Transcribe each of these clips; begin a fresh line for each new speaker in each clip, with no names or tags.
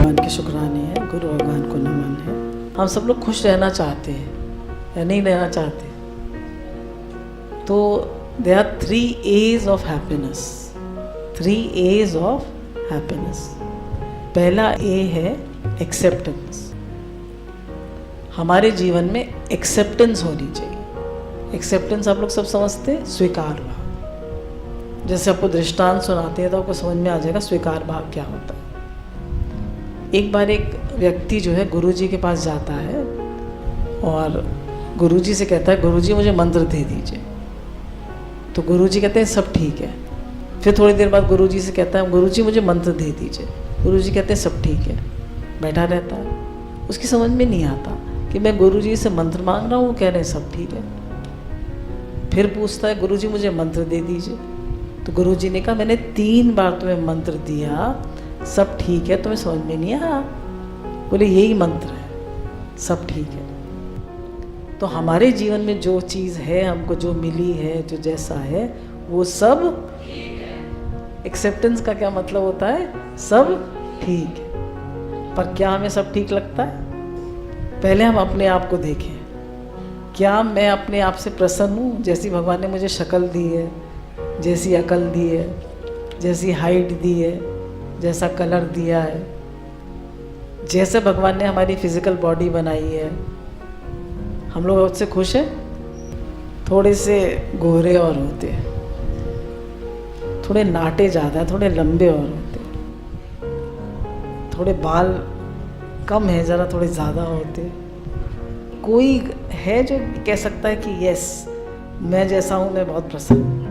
भगवान के शुक्राने हैं, गुरु भगवान को नमन है। हम सब लोग खुश रहना चाहते हैं या नहीं रहना चाहते? तो there are 3 A's of happiness. 3 A's of happiness. पहला A है एक्सेप्टेंस। हमारे जीवन में एक्सेप्टेंस होनी चाहिए। एक्सेप्टेंस आप लोग सब समझते हैं, स्वीकार भाव। जैसे आपको दृष्टांत सुनाते हैं तो आपको समझ में आ जाएगा स्वीकार भाव क्या होता है। एक बार एक व्यक्ति जो है गुरुजी के पास जाता है और गुरुजी से कहता है, गुरुजी मुझे मंत्र दे दीजिए। तो गुरुजी कहते हैं सब ठीक है। फिर थोड़ी देर बाद गुरुजी से कहता है, गुरुजी मुझे मंत्र दे दीजिए। गुरुजी कहते हैं सब ठीक है। बैठा रहता है, उसकी समझ में नहीं आता कि मैं गुरुजी से मंत्र मांग रहा हूँ, वो कह रहे हैं सब ठीक है। फिर पूछता है, गुरुजी मुझे मंत्र दे दीजिए। तो गुरुजी ने कहा, मैंने 3 बार तुम्हें मंत्र दिया, सब ठीक है, तुम्हें समझ में नहीं आया? बोले यही मंत्र है, सब ठीक है। तो हमारे जीवन में जो चीज़ है, हमको जो मिली है, जो जैसा है, वो सब एक्सेप्टेंस का क्या मतलब होता है? सब ठीक है। पर क्या हमें सब ठीक लगता है? पहले हम अपने आप को देखें। क्या मैं अपने आप से प्रसन्न हूँ? जैसी भगवान ने मुझे शक्ल दी है, जैसी अकल दी है, जैसी हाइट दी है, जैसा कलर दिया है, जैसे भगवान ने हमारी फिजिकल बॉडी बनाई है, हम लोग उससे खुश हैं? थोड़े से गोरे और होते हैं, थोड़े नाटे ज़्यादा है, थोड़े लंबे और होते हैं, थोड़े बाल कम है, ज़रा थोड़े ज़्यादा होते हैं। कोई है जो कह सकता है कि यस, मैं जैसा हूँ, मैं बहुत प्रसन्न हूँ?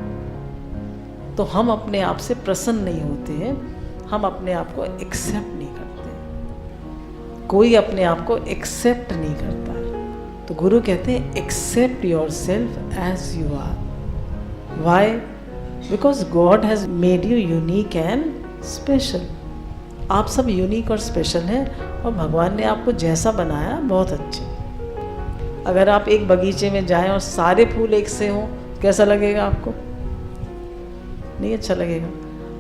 तो हम अपने आप से प्रसन्न नहीं होते हैं, हम अपने आप को एक्सेप्ट नहीं करते। कोई अपने आप को एक्सेप्ट नहीं करता। तो गुरु कहते हैं accept yourself as you are. Why? Because God has made you unique and special. आप सब यूनिक और स्पेशल हैं और भगवान ने आपको जैसा बनाया बहुत अच्छे। अगर आप एक बगीचे में जाएं और सारे फूल एक से हों, कैसा लगेगा आपको? नहीं अच्छा लगेगा।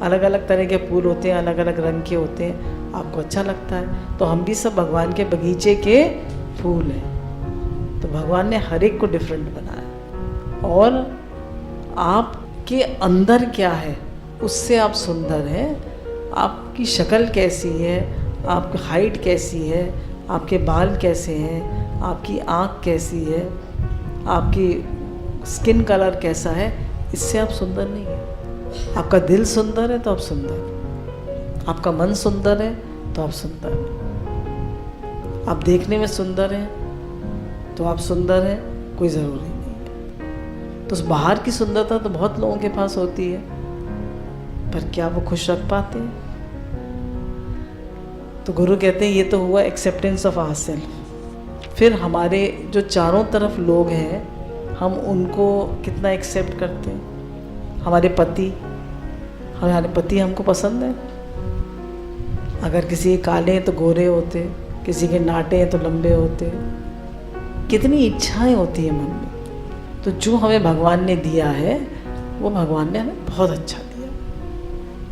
अलग अलग तरह के फूल होते हैं, अलग अलग रंग के होते हैं, आपको अच्छा लगता है। तो हम भी सब भगवान के बगीचे के फूल हैं। तो भगवान ने हर एक को डिफरेंट बनाया और आपके अंदर क्या है उससे आप सुंदर हैं। आपकी शक्ल कैसी है, आपकी हाइट कैसी है, आपके बाल कैसे हैं, आपकी आँख कैसी है, आपकी स्किन कलर कैसा है, इससे आप सुंदर नहीं हैं। आपका दिल सुंदर है तो आप सुंदर, आपका मन सुंदर है तो आप सुंदर हैं, आप देखने में सुंदर हैं तो आप सुंदर हैं, कोई ज़रूरी नहीं है। तो उस बाहर की सुंदरता तो बहुत लोगों के पास होती है, पर क्या वो खुश रख पाते हैं? तो गुरु कहते हैं ये तो हुआ एक्सेप्टेंस ऑफ आवर सेल्फ। फिर हमारे जो चारों तरफ लोग हैं, हम उनको कितना एक्सेप्ट करते हैं? हमारे पति हमको पसंद है। अगर किसी के काले हैं तो गोरे होते, किसी के नाटे हैं तो लंबे होते। कितनी इच्छाएं होती हैं मन में। तो जो हमें भगवान ने दिया है वो भगवान ने हमें बहुत अच्छा दिया।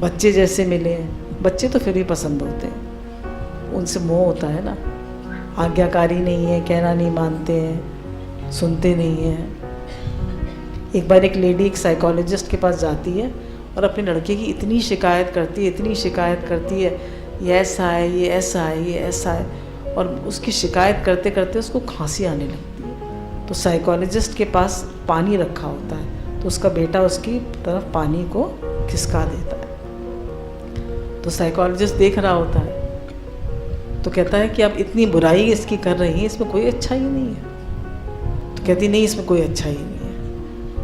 बच्चे जैसे मिले हैं, बच्चे तो फिर भी पसंद होते हैं, उनसे मोह होता है ना। आज्ञाकारी नहीं है, कहना नहीं मानते हैं, सुनते नहीं हैं। एक बार एक लेडी एक साइकोलॉजिस्ट के पास जाती है और अपने लड़के की इतनी शिकायत करती है, ये ऐसा है, ये ऐसा है, ये ऐसा है, और उसकी शिकायत करते करते उसको खांसी आने लगती है। तो साइकोलॉजिस्ट के पास पानी रखा होता है, तो उसका बेटा उसकी तरफ पानी को खिसका देता है। तो साइकोलॉजिस्ट देख रहा होता है, तो कहता है कि आप इतनी बुराई इसकी कर रही हैं, इसमें कोई अच्छाई नहीं है। तो कहती नहीं, इसमें कोई अच्छाई नहीं है।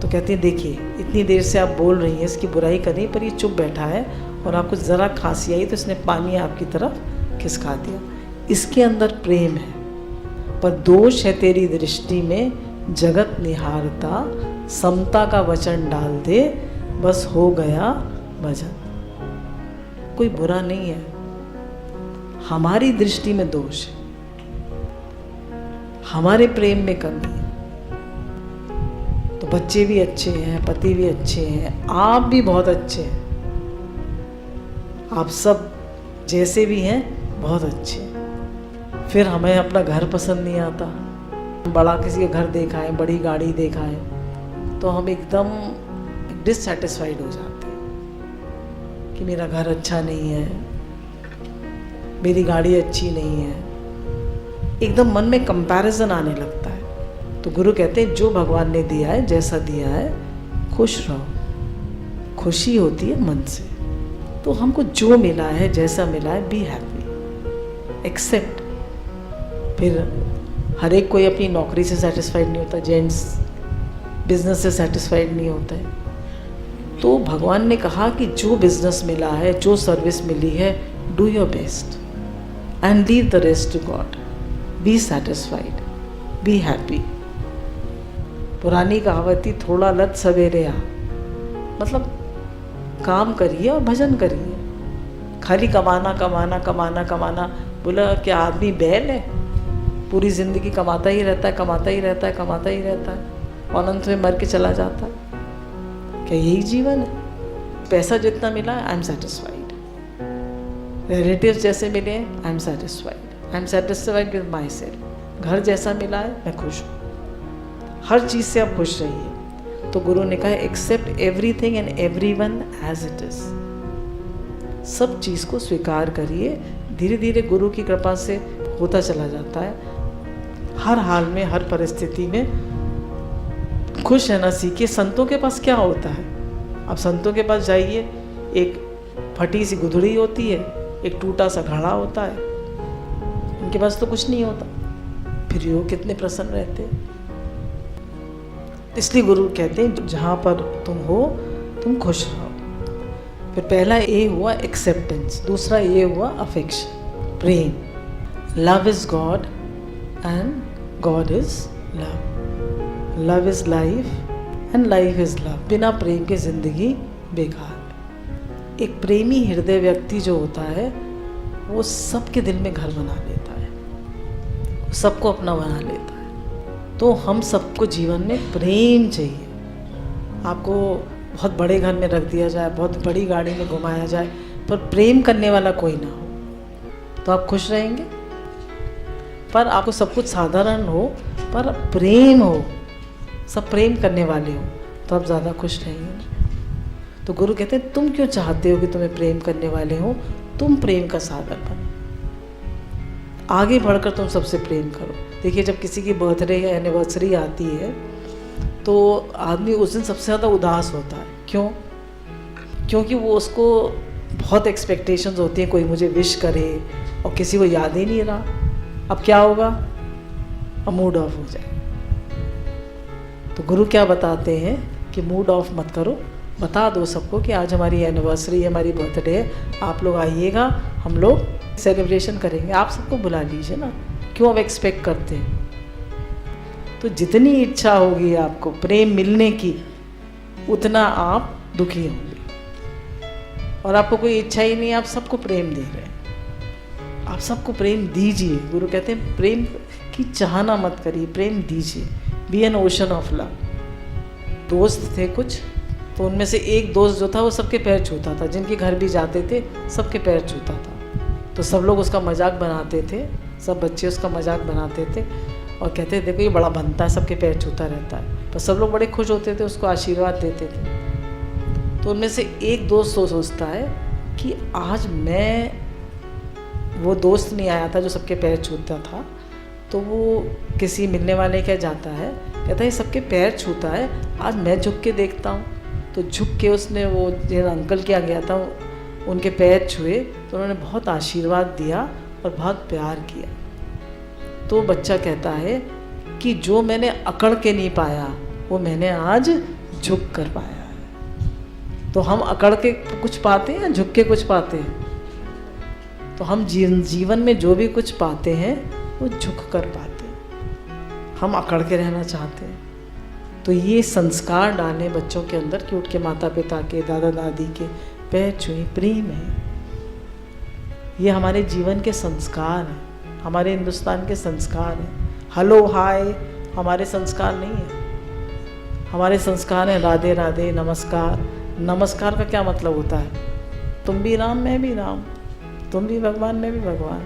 तो कहती है देखिए, इतनी देर से आप बोल रही हैं, इसकी बुराई कर रही हैं, पर ये चुप बैठा है और आपको ज़रा खांसी आई तो इसने पानी आपकी तरफ खिसका दिया। इसके अंदर प्रेम है, पर दोष है तेरी दृष्टि में, जगत निहारता, समता का वचन डाल दे, बस हो गया भजन। कोई बुरा नहीं है, हमारी दृष्टि में दोष है, हमारे प्रेम में कमी है। तो बच्चे भी अच्छे हैं, पति भी अच्छे हैं, आप भी बहुत अच्छे हैं, आप सब जैसे भी हैं बहुत अच्छी। फिर हमें अपना घर पसंद नहीं आता, बड़ा किसी का घर देखा है, बड़ी गाड़ी देखा है, तो हम एकदम डिससेटिस्फाइड हो जाते हैं कि मेरा घर अच्छा नहीं है, मेरी गाड़ी अच्छी नहीं है, एकदम मन में कंपैरिजन आने लगता है। तो गुरु कहते हैं जो भगवान ने दिया है, जैसा दिया है, खुश रहो। खुशी होती है मन से। तो हमको जो मिला है, जैसा मिला है, बी हैप्पी, एक्सेप्ट। फिर हर एक कोई अपनी नौकरी से सेटिस्फाइड नहीं होता, जेंट्स बिजनेस से सेटिस्फाइड नहीं होता है। तो भगवान ने कहा कि जो बिजनेस मिला है, जो सर्विस मिली है, do your best and leave the rest to God. Be satisfied, be happy. पुरानी कहावत थी, थोड़ा लत सवेरे आ, मतलब काम करिए और भजन करिए। खाली कमाना कमाना कमाना कमाना, बोला क्या आदमी बैल है? पूरी ज़िंदगी कमाता ही रहता है, कमाता ही रहता है, कमाता ही रहता है और अंत में मर के चला जाता है। क्या यही जीवन है? पैसा जितना मिला आई एम सेटिस्फाइड, रिलेटिव्स जैसे मिले I am satisfied, I am satisfied with my self. घर जैसा मिला है मैं खुश हूँ, हर चीज़ से आप खुश रहिए। तो गुरु ने कहा accept everything and everyone as it is. सब चीज़ को स्वीकार करिए। धीरे धीरे गुरु की कृपा से होता चला जाता है। हर हाल में, हर परिस्थिति में खुश रहना सीखिए। संतों के पास क्या होता है? अब संतों के पास जाइए, एक फटी सी गुदड़ी होती है, एक टूटा सा घड़ा होता है, उनके पास तो कुछ नहीं होता, फिर वो कितने प्रसन्न रहते हैं। इसलिए गुरु कहते हैं जहाँ पर तुम हो तुम खुश रहो। फिर पहला ये हुआ एक्सेप्टेंस, दूसरा ये हुआ affection, Prem. Love is God and God is love. Love is life and life is love. बिना प्रेम के जिंदगी बेकार। एक प्रेमी हृदय व्यक्ति जो होता है वो सबके दिल में घर बना लेता है, सबको अपना बना लेता है। तो हम सबको जीवन में प्रेम चाहिए। आपको बहुत बड़े घर में रख दिया जाए, बहुत बड़ी गाड़ी में घुमाया जाए, पर प्रेम करने वाला कोई ना हो तो आप खुश रहेंगे। पर आपको सब कुछ साधारण हो पर प्रेम हो, सब प्रेम करने वाले हो, तो आप ज़्यादा खुश रहेंगे। तो गुरु कहते हैं तुम क्यों चाहते हो कि तुम्हें प्रेम करने वाले हो? तुम प्रेम का सागर बनो, आगे बढ़कर तुम सबसे प्रेम करो। देखिए जब किसी की बर्थडे या एनिवर्सरी आती है तो आदमी उस दिन सबसे ज़्यादा उदास होता है। क्यों? क्योंकि वो उसको बहुत एक्सपेक्टेशंस होती हैं, कोई मुझे विश करे, और किसी को याद ही नहीं रहा। अब क्या होगा? अब मूड ऑफ हो जाए। तो गुरु क्या बताते हैं कि मूड ऑफ मत करो, बता दो सबको कि आज हमारी एनिवर्सरी है, हमारी बर्थडे है, आप लोग आइएगा, हम लोग सेलिब्रेशन करेंगे। आप सबको बुला लीजिए ना, क्यों अब एक्सपेक्ट करते हैं? तो जितनी इच्छा होगी आपको प्रेम मिलने की, उतना आप दुखी होंगे। और आपको कोई इच्छा ही नहीं, आप सबको प्रेम दे रहे हैं, आप सबको प्रेम दीजिए। गुरु कहते हैं प्रेम की चाहना मत करिए, प्रेम दीजिए। Be an ocean of love. दोस्त थे कुछ, तो उनमें से एक दोस्त जो था वो सबके पैर छूता था, जिनके घर भी जाते थे सबके पैर छूता था। तो सब लोग उसका मजाक बनाते थे, सब बच्चे उसका मजाक बनाते थे और कहते थे देखो ये बड़ा बनता है, सबके पैर छूता रहता है। तो सब लोग बड़े खुश होते थे, उसको आशीर्वाद देते थे। तो उनमें से एक दोस्त सोचता है कि आज मैं, वो दोस्त नहीं आया था जो सबके पैर छूता था, तो वो किसी मिलने वाले के जाता है, कहता है ये सबके पैर छूता है, आज मैं झुक के देखता हूँ। तो झुक के उसने, वो जिन अंकल के आ गया था, उनके पैर छुए, तो उन्होंने बहुत आशीर्वाद दिया और बहुत प्यार किया। तो बच्चा कहता है कि जो मैंने अकड़ के नहीं पाया वो मैंने आज झुक कर पाया है। तो हम अकड़ के कुछ पाते हैं या झुक के कुछ पाते हैं? तो हम जीवन में जो भी कुछ पाते हैं वो झुक कर पाते हैं, हम अकड़ के रहना चाहते हैं। तो ये संस्कार डालें बच्चों के अंदर कि उठ के माता पिता के, दादा दादी के पैर छुए, प्रेम है। ये हमारे जीवन के संस्कार हैं, हमारे हिंदुस्तान के संस्कार हैं। हेलो हाय हमारे संस्कार नहीं है, हमारे संस्कार हैं राधे राधे, नमस्कार। नमस्कार का क्या मतलब होता है? तुम भी राम मैं भी राम, तुम भी भगवान, मैं भी भगवान।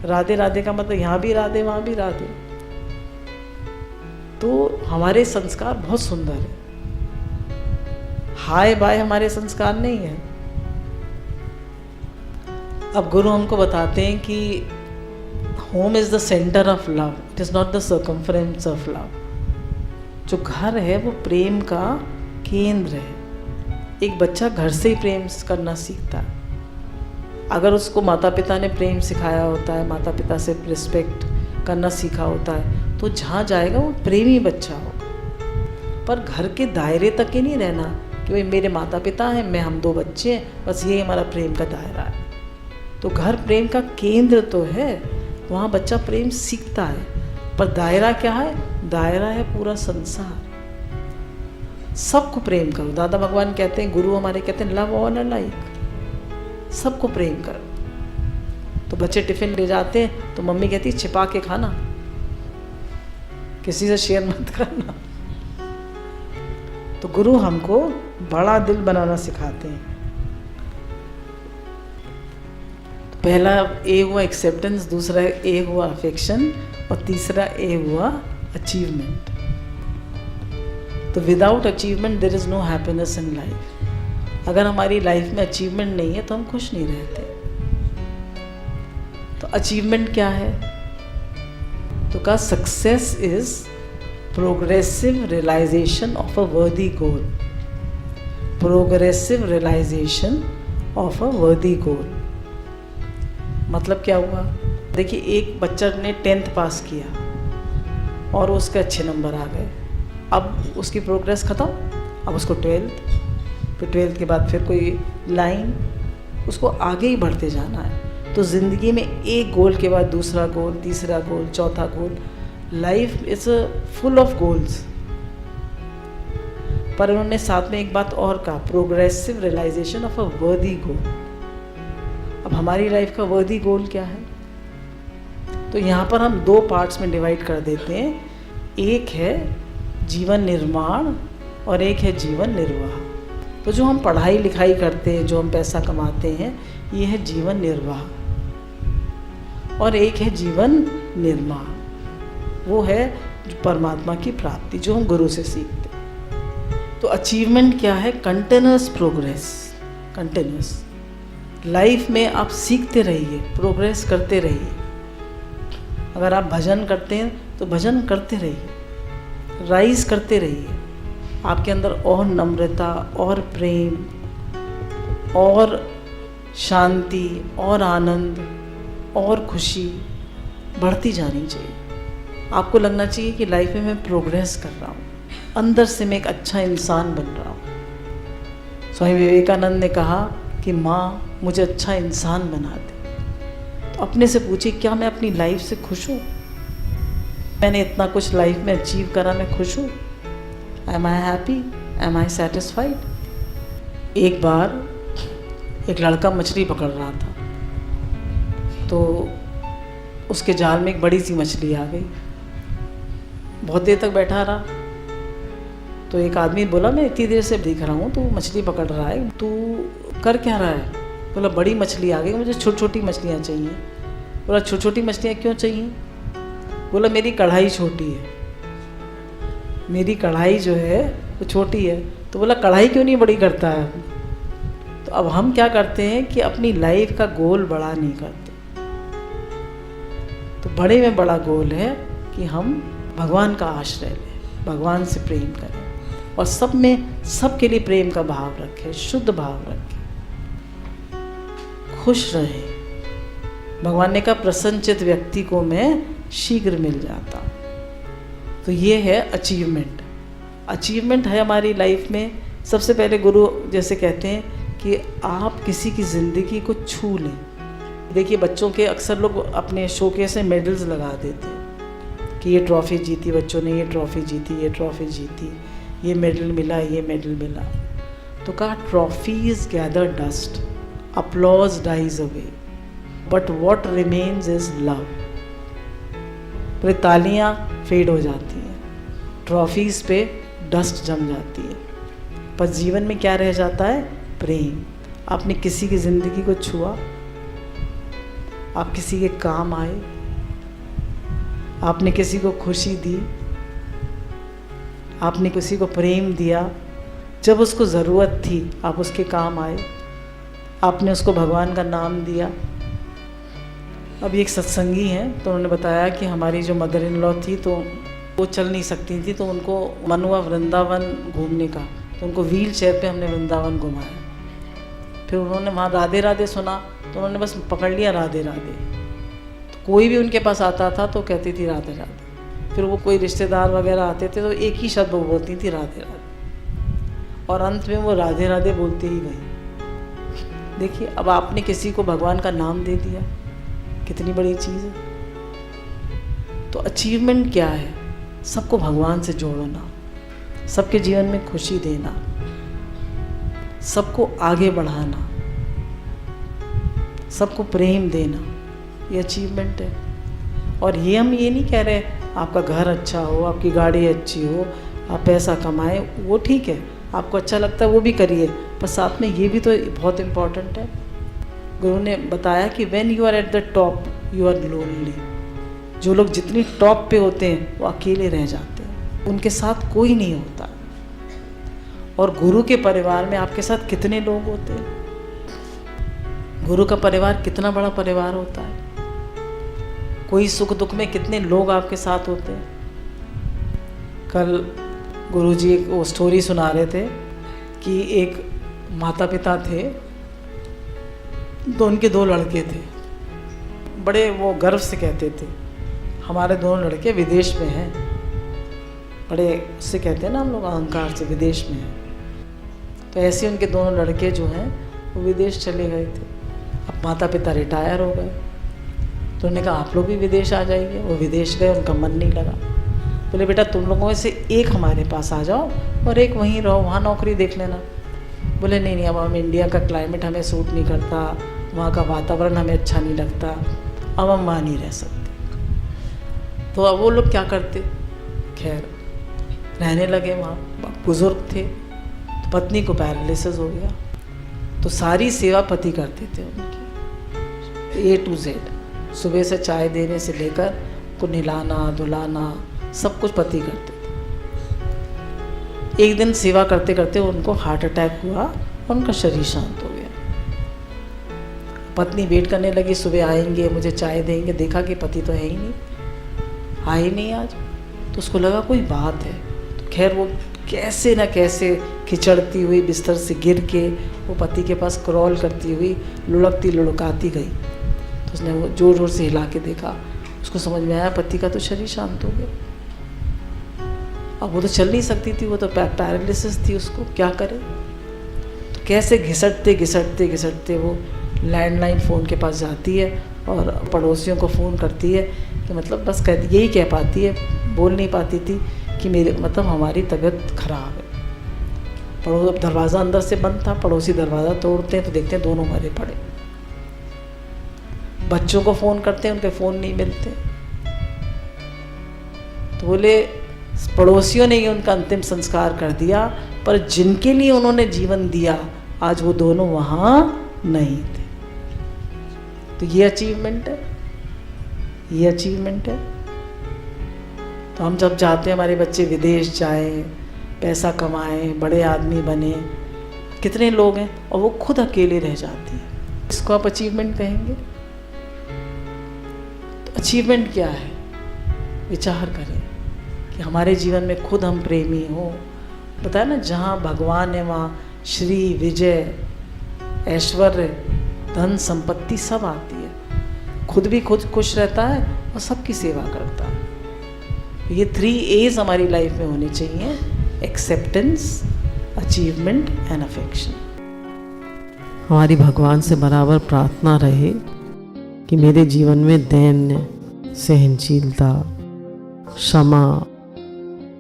राधे राधे का मतलब यहाँ भी राधे वहाँ भी राधे। तो हमारे संस्कार बहुत सुंदर है, हाय बाय हमारे संस्कार नहीं है। अब गुरु हमको बताते हैं कि home is the centre of love, it is not the circumference of love. जो घर है वो प्रेम का केंद्र है। एक बच्चा घर से ही प्रेम करना सीखता है। अगर उसको माता पिता ने प्रेम सिखाया होता है, माता पिता से रिस्पेक्ट करना सीखा होता है, तो जहाँ जाएगा वो प्रेमी बच्चा होगा। पर घर के दायरे तक ही नहीं रहना कि भाई मेरे माता पिता हैं, मैं हम 2 बच्चे हैं, बस ये हमारा प्रेम का दायरा है। तो घर प्रेम का केंद्र तो है, वहाँ बच्चा प्रेम सीखता है। पर दायरा क्या है? दायरा है पूरा संसार। सबको प्रेम करो। दादा भगवान कहते हैं, गुरु हमारे कहते हैं, लव ऑल अलाइक, सबको प्रेम करो। तो बच्चे टिफिन ले जाते हैं तो मम्मी कहती है छिपा के खाना, किसी से शेयर मत करना। तो गुरु हमको बड़ा दिल बनाना सिखाते हैं। पहला ए हुआ एक्सेप्टेंस, दूसरा ए हुआ अफेक्शन और तीसरा ए हुआ अचीवमेंट। तो without achievement there is no happiness in life. अगर हमारी लाइफ में अचीवमेंट नहीं है तो हम खुश नहीं रहते। तो अचीवमेंट क्या है? तो का success is progressive realization of a worthy goal. Progressive realization of a worthy goal मतलब क्या हुआ? देखिए, एक बच्चा ने 10th पास किया और उसके अच्छे नंबर आ गए। अब उसकी प्रोग्रेस ख़त्म, अब उसको 12th, फिर 12th के बाद फिर कोई लाइन, उसको आगे ही बढ़ते जाना है। तो ज़िंदगी में एक गोल के बाद दूसरा गोल, तीसरा गोल, चौथा goal. Life is full of goals. पर उन्होंने साथ में एक बात और कहा, progressive realization of a worthy गोल। अब हमारी लाइफ का वर्दी गोल क्या है? तो यहाँ पर हम 2 पार्ट्स में डिवाइड कर देते हैं। एक है जीवन निर्माण और एक है जीवन निर्वाह। तो जो हम पढ़ाई लिखाई करते हैं, जो हम पैसा कमाते हैं, ये है जीवन निर्वाह। और एक है जीवन निर्माण, वो है परमात्मा की प्राप्ति, जो हम गुरु से सीखते हैं। तो अचीवमेंट क्या है? Continuous progress. कंटिन्यूअस लाइफ में आप सीखते रहिए, प्रोग्रेस करते रहिए। अगर आप भजन करते हैं तो भजन करते रहिए, राइज करते रहिए। आपके अंदर और नम्रता और प्रेम और शांति और आनंद और खुशी बढ़ती जानी चाहिए। आपको लगना चाहिए कि लाइफ में मैं प्रोग्रेस कर रहा हूँ, अंदर से मैं एक अच्छा इंसान बन रहा हूँ। स्वामी विवेकानंद ने कहा कि माँ मुझे अच्छा इंसान बना दे। तो अपने से पूछिए, क्या मैं अपनी लाइफ से खुश हूँ? मैंने इतना कुछ लाइफ में अचीव करा, मैं खुश हूँ? एम आई हैप्पी? एम आई सेटिस्फाइड? एक बार एक लड़का मछली पकड़ रहा था, तो उसके जाल में एक बड़ी सी मछली आ गई। बहुत देर तक बैठा रहा, तो एक आदमी बोला, मैं इतनी देर से देख रहा हूँ तू मछली पकड़ रहा है, तू कर क्या रहा है? बोला, बड़ी मछली आ गई, मुझे छोटी छोटी मछलियाँ चाहिए। बोला, छोटी छोटी मछलियाँ क्यों चाहिए? बोला, मेरी कढ़ाई छोटी है, मेरी कढ़ाई जो है वो छोटी है। तो बोला, कढ़ाई क्यों नहीं बड़ी करता है? तो अब हम क्या करते हैं कि अपनी लाइफ का गोल बड़ा नहीं करते। तो बड़े में बड़ा गोल है कि हम भगवान का आश्रय लें, भगवान से प्रेम करें और सब में सबके लिए प्रेम का भाव रखें, शुद्ध भाव रखें, खुश रहें। भगवान ने कहा, प्रसन्नचित व्यक्ति को मैं शीघ्र मिल जाता। तो ये है अचीवमेंट। अचीवमेंट है हमारी लाइफ में। सबसे पहले गुरु जैसे कहते हैं कि आप किसी की ज़िंदगी को छू लें। देखिए, बच्चों के अक्सर लोग अपने शोकेस में मेडल्स लगा देते हैं कि ये ट्रॉफ़ी जीती बच्चों ने, ये ट्रॉफ़ी जीती, ये ट्रॉफ़ी जीती, ये मेडल मिला, ये मेडल मिला। तो कहा, trophies gather dust, applause dies away, but what remains is love। पूरी तालियां फेड हो जाती हैं, ट्रॉफीज पे डस्ट जम जाती है, पर जीवन में क्या रह जाता है? प्रेम। आपने किसी की ज़िंदगी को छुआ, आप किसी के काम आए, आपने किसी को खुशी दी, आपने किसी को प्रेम दिया, जब उसको ज़रूरत थी आप उसके काम आए, आपने उसको भगवान का नाम दिया। अभी एक सत्संगी हैं तो उन्होंने बताया कि हमारी जो मदर इन लॉ थी तो वो चल नहीं सकती थी, तो उनको मन हुआ वृंदावन घूमने का, तो उनको व्हील चेयर पे हमने वृंदावन घुमाया। फिर उन्होंने वहाँ राधे राधे सुना तो उन्होंने बस पकड़ लिया राधे राधे। तो कोई भी उनके पास आता था तो कहती थी राधे राधे। फिर वो कोई रिश्तेदार वगैरह आते थे तो एक ही शब्द वो बोलती थी राधे राधे, और अंत में वो राधे राधे बोलते ही गई। देखिए, अब आपने किसी को भगवान का नाम दे दिया, कितनी बड़ी चीज़ है। तो अचीवमेंट क्या है? सबको भगवान से जोड़ना, सबके जीवन में खुशी देना, सबको आगे बढ़ाना, सबको प्रेम देना, ये अचीवमेंट है। और ये हम ये नहीं कह रहे आपका घर अच्छा हो, आपकी गाड़ी अच्छी हो, आप पैसा कमाएं, वो ठीक है, आपको अच्छा लगता है वो भी करिए, पर साथ में ये भी तो बहुत इम्पोर्टेंट है। गुरु ने बताया कि when you are at the top you are lonely. जो लोग जितनी टॉप पे होते हैं वो अकेले रह जाते हैं, उनके साथ कोई नहीं होता। और गुरु के परिवार में आपके साथ कितने लोग होते हैं? गुरु का परिवार कितना बड़ा परिवार होता है। कोई सुख दुख में कितने लोग आपके साथ होते हैं। कल गुरुजी एक वो स्टोरी सुना रहे थे कि एक माता पिता थे, तो उनके 2 लड़के थे। बड़े वो गर्व से कहते थे हमारे दोनों लड़के विदेश में हैं। बड़े उससे कहते हैं ना हम लोग अहंकार से, विदेश में हैं। तो ऐसे उनके दोनों लड़के जो हैं वो विदेश चले गए थे। अब माता पिता रिटायर हो गए, तो उन्होंने कहा आप लोग भी विदेश आ जाइए। वो विदेश गए, उनका मन नहीं लगा। बोले बेटा तुम लोगों में से एक हमारे पास आ जाओ और एक वहीं रहो, वहाँ नौकरी देख लेना। बोले नहीं नहीं, अब हम इंडिया का क्लाइमेट हमें सूट नहीं करता, वहाँ का वातावरण हमें अच्छा नहीं लगता, अब हम वहाँ नहीं रह सकते। तो अब वो लोग क्या करते, खैर रहने लगे वहाँ। बुज़ुर्ग थे, तो पत्नी को पैरालिसिस हो गया, तो सारी सेवा पति करते थे उनकी, A to Z। सुबह से चाय देने से लेकर को नहलाना धुलाना सब कुछ पति करते थे। एक दिन सेवा करते करते उनको हार्ट अटैक हुआ और उनका शरीर शांत हो गया। पत्नी वेट करने लगी, सुबह आएंगे मुझे चाय देंगे। देखा कि पति तो है ही नहीं, आए नहीं आज। तो उसको लगा कोई बात है। तो खैर वो कैसे ना कैसे खिचड़ती हुई बिस्तर से गिर के वो पति के पास क्रॉल करती हुई लुढ़कती लुढ़काती गई। तो उसने वो जोर जोर से हिला के देखा, उसको समझ में आया पति का तो शरीर शांत हो गया। अब वो तो चल नहीं सकती थी, वो तो पैरालिसिस थी, उसको क्या करे। तो कैसे घिसटते घिसटते घिसटते वो लैंडलाइन फ़ोन के पास जाती है और पड़ोसियों को फ़ोन करती है कि मतलब बस यही कह पाती है, बोल नहीं पाती थी कि मेरे मतलब हमारी तबीयत ख़राब है। अब दरवाज़ा अंदर से बंद था, पड़ोसी दरवाज़ा तोड़ते हैं तो देखते हैं दोनों मरे पड़े। बच्चों को फ़ोन करते हैं, उनके फ़ोन नहीं मिलते। तो बोले पड़ोसियों ने ही उनका अंतिम संस्कार कर दिया, पर जिनके लिए उन्होंने जीवन दिया आज वो दोनों वहाँ नहीं थे। तो ये अचीवमेंट है, ये अचीवमेंट है। तो हम जब चाहते हैं हमारे बच्चे विदेश जाएं, पैसा कमाएं, बड़े आदमी बने, कितने लोग हैं और वो खुद अकेले रह जाती है। इसको आप अचीवमेंट कहेंगे? तो अचीवमेंट क्या है? विचार करें कि हमारे जीवन में खुद हम प्रेमी हो। बताया ना, जहाँ भगवान है वहाँ श्री विजय ऐश्वर्य धन संपत्ति सब आती है। खुद भी खुद खुश रहता है और सबकी सेवा करता है। ये 3 A's हमारी लाइफ में होने चाहिए, एक्सेप्टेंस, अचीवमेंट एंड अफेक्शन। हमारी भगवान से बराबर प्रार्थना रहे कि मेरे जीवन में दैन्य, सहनशीलता, क्षमा,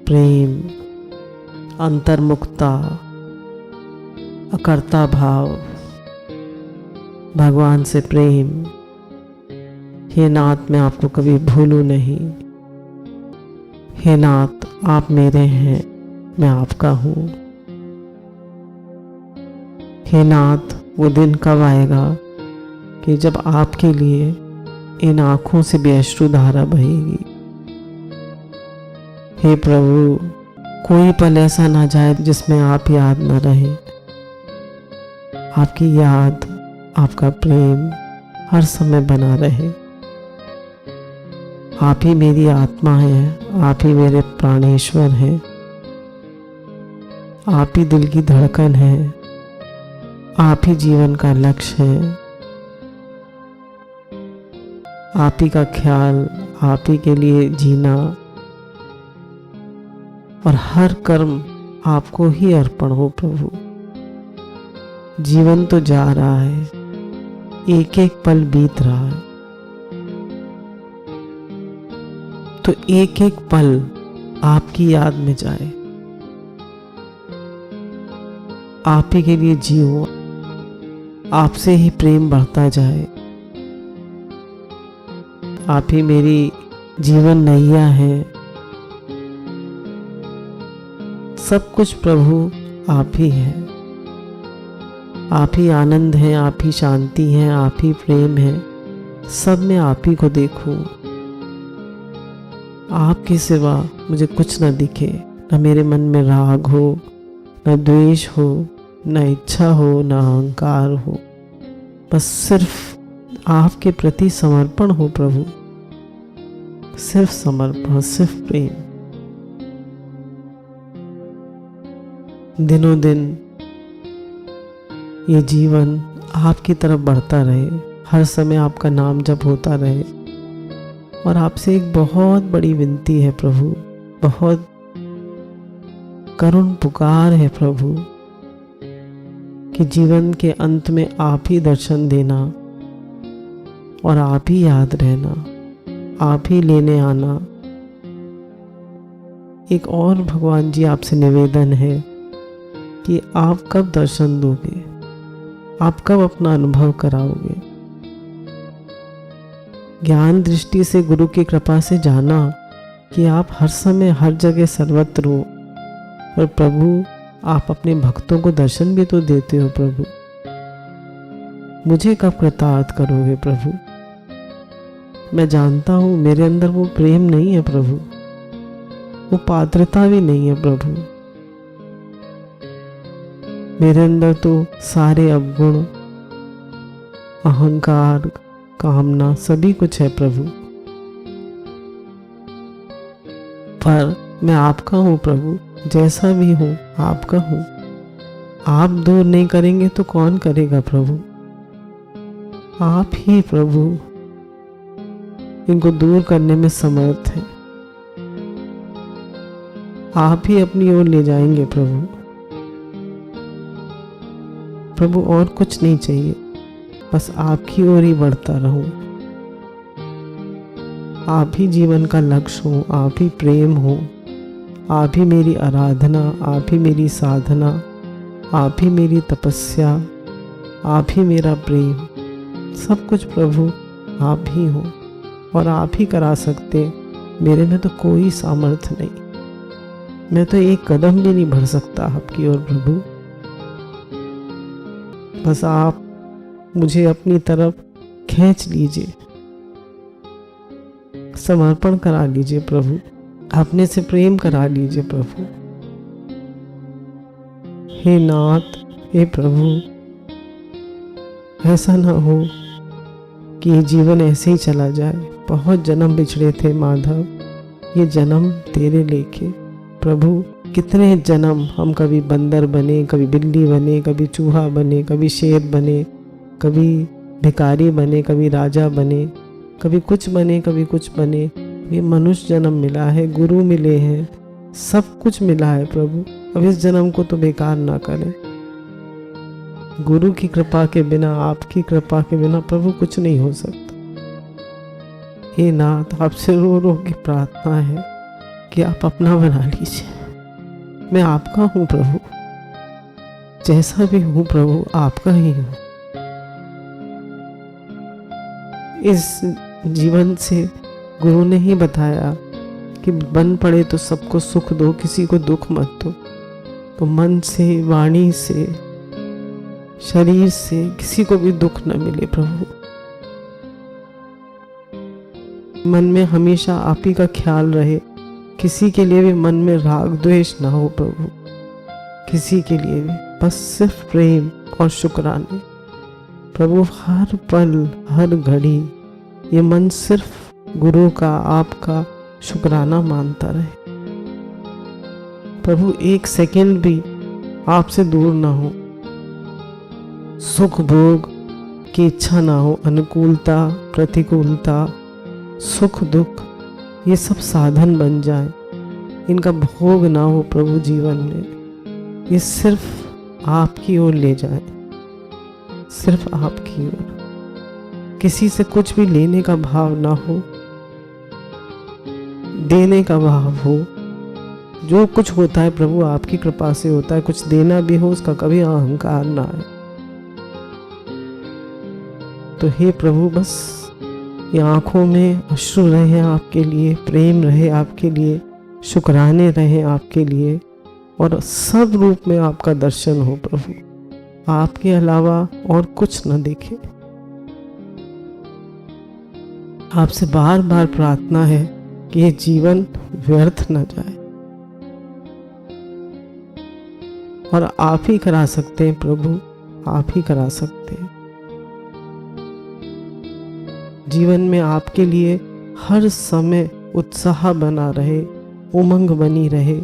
प्रेम, अंतर्मुखता, अकर्ता भाव, भगवान से प्रेम। हे नाथ मैं आपको कभी भूलूं नहीं। हे नाथ आप मेरे हैं, मैं आपका हूँ। हे नाथ वो दिन कब आएगा कि जब आपके लिए
इन आंखों से भी अश्रुधारा बहेगी। हे प्रभु, कोई पल ऐसा ना जाए जिसमें आप याद न रहे। आपकी याद, आपका प्रेम हर समय बना रहे। आप ही मेरी आत्मा है, आप ही मेरे प्राणेश्वर हैं, आप ही दिल की धड़कन है, आप ही जीवन का लक्ष्य है। आप ही का ख्याल, आप ही के लिए जीना और हर कर्म आपको ही अर्पण हो प्रभु। जीवन तो जा रहा है, एक एक पल बीत रहा है, तो एक एक पल आपकी याद में जाए। आप ही के लिए जियो, आपसे ही प्रेम बढ़ता जाए। आप ही मेरी जीवन नैया है। सब कुछ प्रभु आप ही है। आप ही आनंद है, आप ही शांति है, आप ही प्रेम है। सब में आप ही को देखूं। आपके सिवा मुझे कुछ न दिखे। न मेरे मन में राग हो, न द्वेष हो, न इच्छा हो, न अहंकार हो। बस सिर्फ आपके प्रति समर्पण हो प्रभु। सिर्फ समर्पण, सिर्फ प्रेम। दिनों दिन ये जीवन आपकी तरफ बढ़ता रहे, हर समय आपका नाम जप होता रहे। और आपसे एक बहुत बड़ी विनती है प्रभु, बहुत करुण पुकार है प्रभु, कि जीवन के अंत में आप ही दर्शन देना और आप ही याद रहना, आप ही लेने आना। एक और भगवान जी आपसे निवेदन है कि आप कब दर्शन दोगे, आप कब अपना अनुभव कराओगे। ज्ञान दृष्टि से, गुरु की कृपा से जाना कि आप हर समय हर जगह सर्वत्र हो। और प्रभु, आप अपने भक्तों को दर्शन भी तो देते हो प्रभु। मुझे कब कृतार्थ करोगे प्रभु। मैं जानता हूं मेरे अंदर वो प्रेम नहीं है प्रभु, वो पात्रता भी नहीं है प्रभु। मेरे अंदर तो सारे अवगुण, अहंकार, कामना सभी कुछ है प्रभु। पर मैं आपका हूँ प्रभु, जैसा भी हूँ आपका हूँ। आप दूर नहीं करेंगे तो कौन करेगा प्रभु। आप ही प्रभु इनको दूर करने में समर्थ हैं। आप ही अपनी ओर ले जाएंगे प्रभु। प्रभु और कुछ नहीं चाहिए, बस आपकी ओर ही बढ़ता रहूं। आप ही जीवन का लक्ष्य हो, आप ही प्रेम हो, आप ही मेरी आराधना, आप ही मेरी साधना, आप ही मेरी तपस्या, आप ही मेरा प्रेम। सब कुछ प्रभु आप ही हो और आप ही करा सकते। मेरे में तो कोई सामर्थ्य नहीं। मैं तो एक कदम भी नहीं बढ़ सकता आपकी ओर प्रभु। बस आप मुझे अपनी तरफ खींच लीजिए, समर्पण करा लीजिए प्रभु, अपने से प्रेम करा लीजिए प्रभु। हे नाथ, हे प्रभु, ऐसा ना हो कि ये जीवन ऐसे ही चला जाए। बहुत जन्म बिछड़े थे माधव, ये जन्म तेरे लेके प्रभु। कितने जन्म हम कभी बंदर बने, कभी बिल्ली बने, कभी चूहा बने, कभी शेर बने, कभी भिखारी बने, कभी राजा बने, कभी कुछ बने, कभी कुछ बने। ये मनुष्य जन्म मिला है, गुरु मिले हैं, सब कुछ मिला है प्रभु। अब इस जन्म को तो बेकार ना करें। गुरु की कृपा के बिना, आपकी कृपा के बिना प्रभु कुछ नहीं हो सकता। हे नाथ, आपसे रो रो की प्रार्थना है कि आप अपना बना लीजिए। मैं आपका हूँ प्रभु, जैसा भी हूँ प्रभु आपका ही हूँ। इस जीवन से गुरु ने ही बताया कि बन पड़े तो सबको सुख दो, किसी को दुख मत दो। तो मन से, वाणी से, शरीर से किसी को भी दुख न मिले प्रभु। मन में हमेशा आप ही का ख्याल रहे, किसी के लिए भी मन में राग द्वेष ना हो प्रभु, किसी के लिए भी, बस सिर्फ प्रेम और शुक्राने। प्रभु हर पल हर घड़ी ये मन सिर्फ गुरु का आपका शुक्राना मानता रहे। प्रभु एक सेकंड भी आपसे दूर ना हो, सुख भोग की इच्छा ना हो, अनुकूलता प्रतिकूलता सुख दुख ये सब साधन बन जाए, इनका भोग ना हो प्रभु जीवन में, ये सिर्फ आपकी ओर ले जाए, सिर्फ आपकी ओर। किसी से कुछ भी लेने का भाव ना हो, देने का भाव हो। जो कुछ होता है प्रभु आपकी कृपा से होता है, कुछ देना भी हो उसका कभी अहंकार ना आए। तो हे प्रभु बस ये आंखों में अश्रु रहे आपके लिए, प्रेम रहे आपके लिए, शुक्राने रहे आपके लिए, और सब रूप में आपका दर्शन हो प्रभु, आपके अलावा और कुछ न दिखे। आपसे बार बार प्रार्थना है कि ये जीवन व्यर्थ न जाए, और आप ही करा सकते हैं प्रभु, आप ही करा सकते हैं। जीवन में आपके लिए हर समय उत्साह बना रहे, उमंग बनी रहे,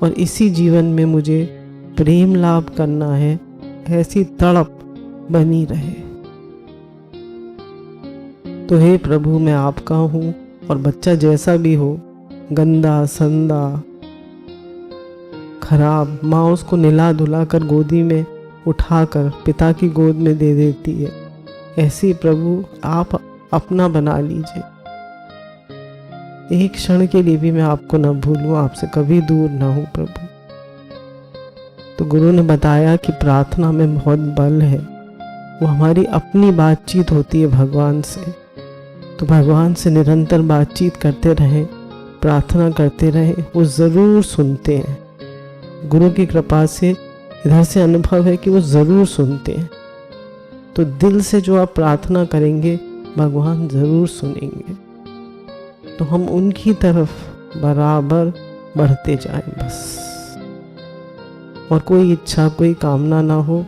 और इसी जीवन में मुझे प्रेम लाभ करना है, ऐसी तड़प बनी रहे। तो हे प्रभु मैं आपका हूँ, और बच्चा जैसा भी हो, गंदा संदा खराब, माँ उसको निला धुला कर गोदी में उठाकर पिता की गोद में दे देती है, ऐसी प्रभु आप अपना बना लीजिए। एक क्षण के लिए भी मैं आपको न भूलूं, आपसे कभी दूर ना हूं प्रभु। तो गुरु ने बताया कि प्रार्थना में बहुत बल है, वो हमारी अपनी बातचीत होती है भगवान से। तो भगवान से निरंतर बातचीत करते रहें, प्रार्थना करते रहें, वो ज़रूर सुनते हैं। गुरु की कृपा से इधर से अनुभव है कि वो ज़रूर सुनते हैं। तो दिल से जो आप प्रार्थना करेंगे भगवान ज़रूर सुनेंगे। तो हम उनकी तरफ बराबर बढ़ते जाएं बस, और कोई इच्छा कोई कामना ना हो।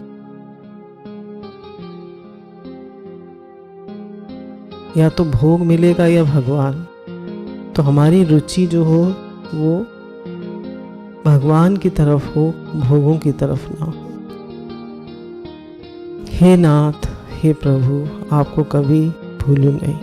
या तो भोग मिलेगा या भगवान, तो हमारी रुचि जो हो वो भगवान की तरफ हो, भोगों की तरफ ना हो। हे नाथ, हे प्रभु, आपको कभी भूलूं नहीं।